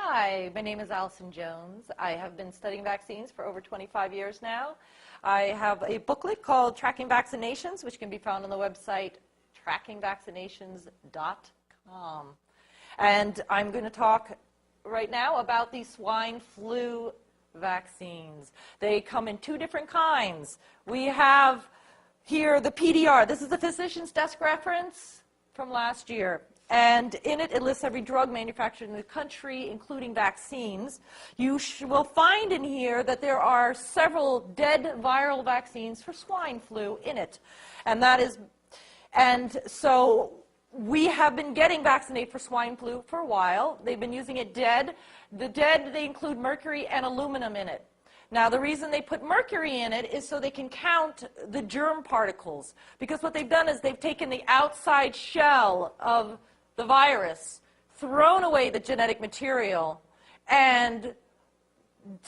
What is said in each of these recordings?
Hi, my name is Allison Jones. I have been studying vaccines for over 25 years now. I have a booklet called Tracking Vaccinations, which can be found on the website trackingvaccinations.com. And I'm going to talk right now about the swine flu vaccines. They come in two different kinds. We have here the PDR. This is the physician's desk reference from last year. And in it, it lists every drug manufactured in the country, including vaccines. You will find in here that there are several dead viral vaccines for swine flu in it. And so we have been getting vaccinated for swine flu for a while. They've been using it dead. The dead, they include mercury and aluminum in it. Now, the reason they put mercury in it is so they can count the germ particles. Because what they've done is they've taken the outside shell of the virus, thrown away the genetic material, and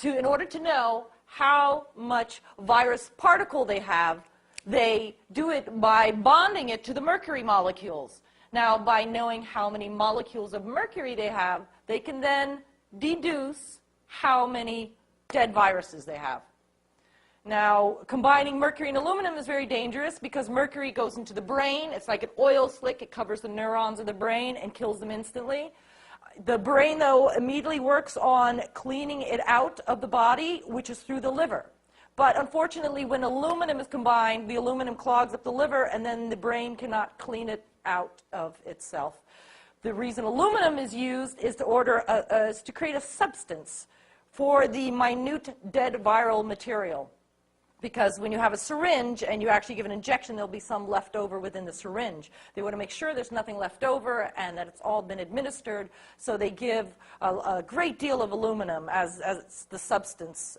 in order to know how much virus particle they have, they do it by bonding it to the mercury molecules. Now, by knowing how many molecules of mercury they have, they can then deduce how many dead viruses they have. Now, combining mercury and aluminum is very dangerous because mercury goes into the brain. It's like an oil slick. It covers the neurons of the brain and kills them instantly. The brain, though, immediately works on cleaning it out of the body, which is through the liver. But unfortunately, when aluminum is combined, the aluminum clogs up the liver, and then the brain cannot clean it out of itself. The reason aluminum is used is to create a substance for the minute dead viral material. Because when you have a syringe and you actually give an injection, there'll be some left over within the syringe. They want to make sure there's nothing left over and that it's all been administered. So they give a great deal of aluminum as the substance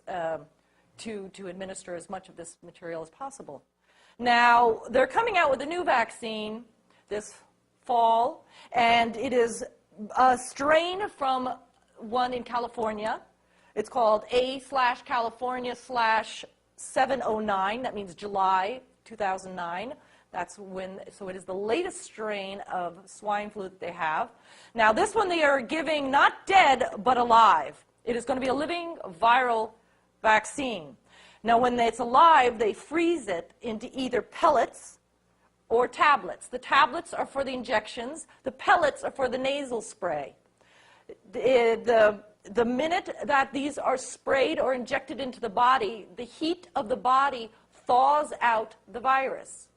to administer as much of this material as possible. Now, they're coming out with a new vaccine this fall, and it is a strain from one in California. It's called A/California/709, that means July 2009. So it is the latest strain of swine flu that they have. Now, this one they are giving not dead, but alive. It is going to be a living viral vaccine. Now, when it's alive, they freeze it into either pellets or tablets. The tablets are for the injections. The pellets are for the nasal spray. The minute that these are sprayed or injected into the body, the heat of the body thaws out the virus.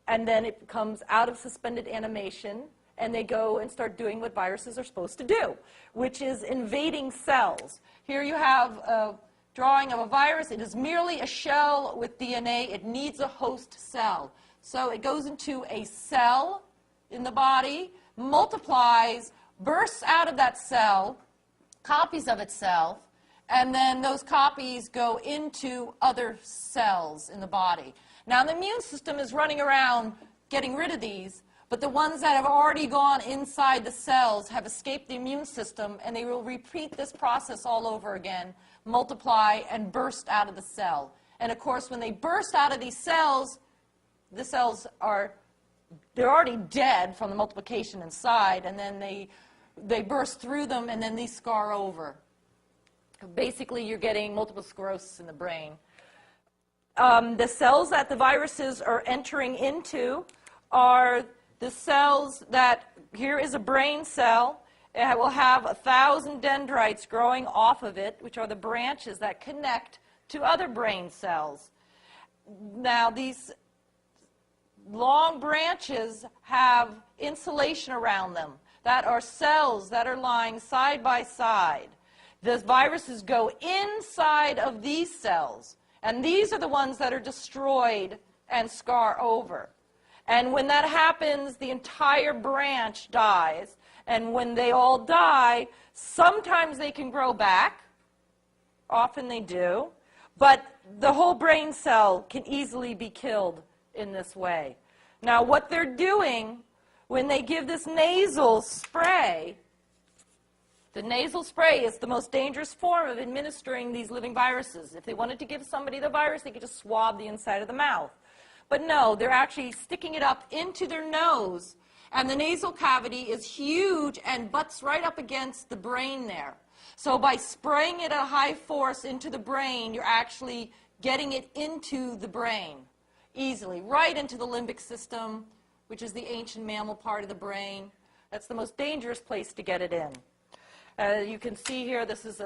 And then it comes out of suspended animation, and they go and start doing what viruses are supposed to do, which is invading cells. Here you have a drawing of a virus. It is merely a shell with DNA. It needs a host cell. So it goes into a cell in the body, multiplies, bursts out of that cell, copies of itself, and then those copies go into other cells in the body. Now, the immune system is running around getting rid of these, but the ones that have already gone inside the cells have escaped the immune system, and they will repeat this process all over again, multiply and burst out of the cell. And of course, when they burst out of these cells, the cells they're already dead from the multiplication inside, and then they burst through them, and then these scar over. Basically, you're getting multiple sclerosis in the brain. The cells that the viruses are entering into are the cells that, here is a brain cell. It will have 1,000 dendrites growing off of it, which are the branches that connect to other brain cells. Now, these long branches have insulation around them. That are cells that are lying side by side. The viruses go inside of these cells, and these are the ones that are destroyed and scar over. And when that happens, the entire branch dies. And when they all die, sometimes they can grow back. Often they do. But the whole brain cell can easily be killed in this way. Now, what they're doing when they give this nasal spray, the nasal spray is the most dangerous form of administering these living viruses. If they wanted to give somebody the virus, they could just swab the inside of the mouth. But no, they're actually sticking it up into their nose And the nasal cavity is huge and butts right up against the brain there. So by spraying it at a high force into the brain, you're actually getting it into the brain easily, right into the limbic system, which is the ancient mammal part of the brain. That's the most dangerous place to get it in. You can see here, this is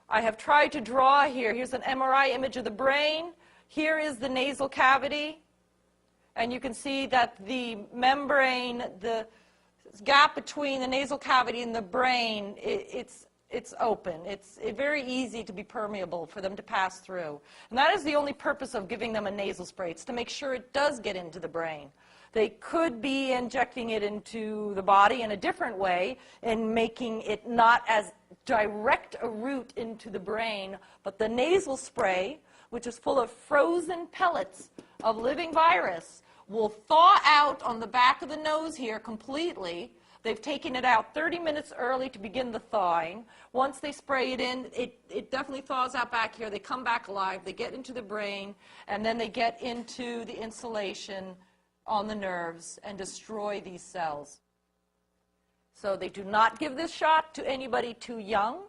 I have tried to draw here. Here's an MRI image of the brain. Here is the nasal cavity. And you can see that the membrane, the gap between the nasal cavity and the brain, it's open. It's very easy to be permeable for them to pass through. And that is the only purpose of giving them a nasal spray. It's to make sure it does get into the brain. They could be injecting it into the body in a different way and making it not as direct a route into the brain, but the nasal spray, which is full of frozen pellets of living virus, will thaw out on the back of the nose here completely. They've taken it out 30 minutes early to begin the thawing. Once they spray it in, it definitely thaws out back here. They come back alive. They get into the brain, and then they get into the insulation on the nerves and destroy these cells. So they do not give this shot to anybody too young.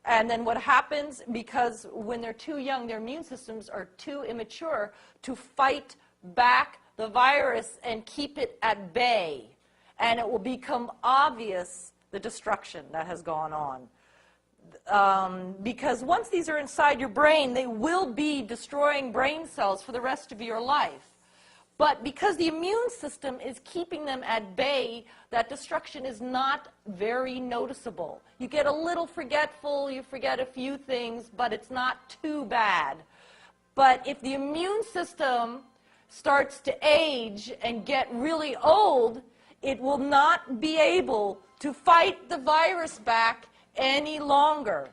And then what happens, because when they're too young, their immune systems are too immature to fight back the virus and keep it at bay. And it will become obvious the destruction that has gone on. Because once these are inside your brain, they will be destroying brain cells for the rest of your life. But because the immune system is keeping them at bay, that destruction is not very noticeable. You get a little forgetful, you forget a few things, but it's not too bad. But if the immune system starts to age and get really old, it will not be able to fight the virus back any longer.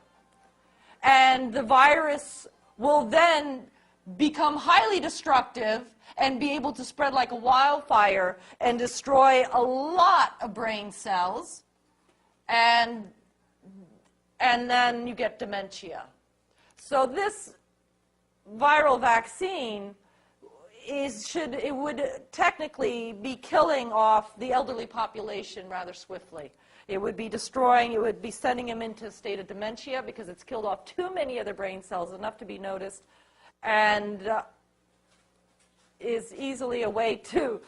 And the virus will then become highly destructive and be able to spread like a wildfire and destroy a lot of brain cells. And then you get dementia. So this viral vaccine it would technically be killing off the elderly population rather swiftly. It would be destroying, it would be sending them into a state of dementia because it's killed off too many of their brain cells, enough to be noticed, and is easily a way to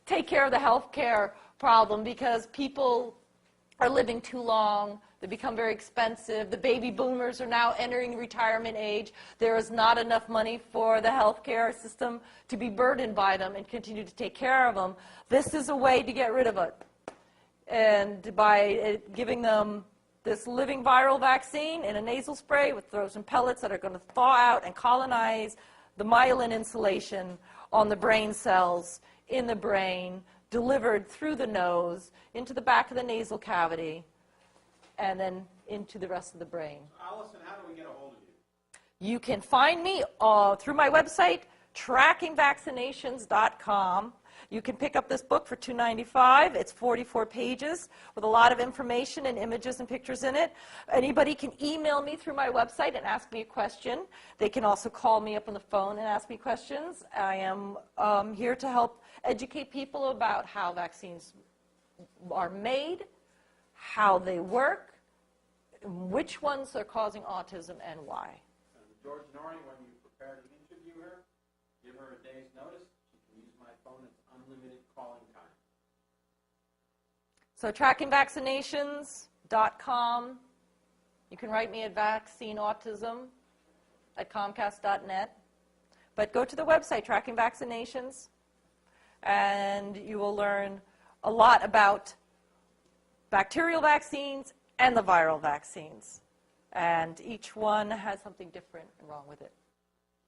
take care of the health care problem because people are living too long. They become very expensive. The baby boomers are now entering retirement age. There is not enough money for the health care system to be burdened by them and continue to take care of them. This is a way to get rid of it. And by giving them this living viral vaccine in a nasal spray with frozen pellets that are going to thaw out and colonize the myelin insulation on the brain cells in the brain, delivered through the nose into the back of the nasal cavity, and then into the rest of the brain. Allison, how do we get a hold of you? You can find me through my website, trackingvaccinations.com. You can pick up this book for $2.95. It's 44 pages with a lot of information and images and pictures in it. Anybody can email me through my website and ask me a question. They can also call me up on the phone and ask me questions. I am here to help educate people about how vaccines are made, how they work, which ones are causing autism, and why. George Norrie, when you prepare to interview her, give her a day's notice. She can use my phone. It's unlimited calling time. So trackingvaccinations.com. You can write me at vaccineautism@comcast.net. But go to the website, Tracking Vaccinations, and you will learn a lot about bacterial vaccines and the viral vaccines. And each one has something different and wrong with it.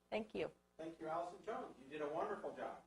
Thank you. Thank you, Allison Jones. You did a wonderful job.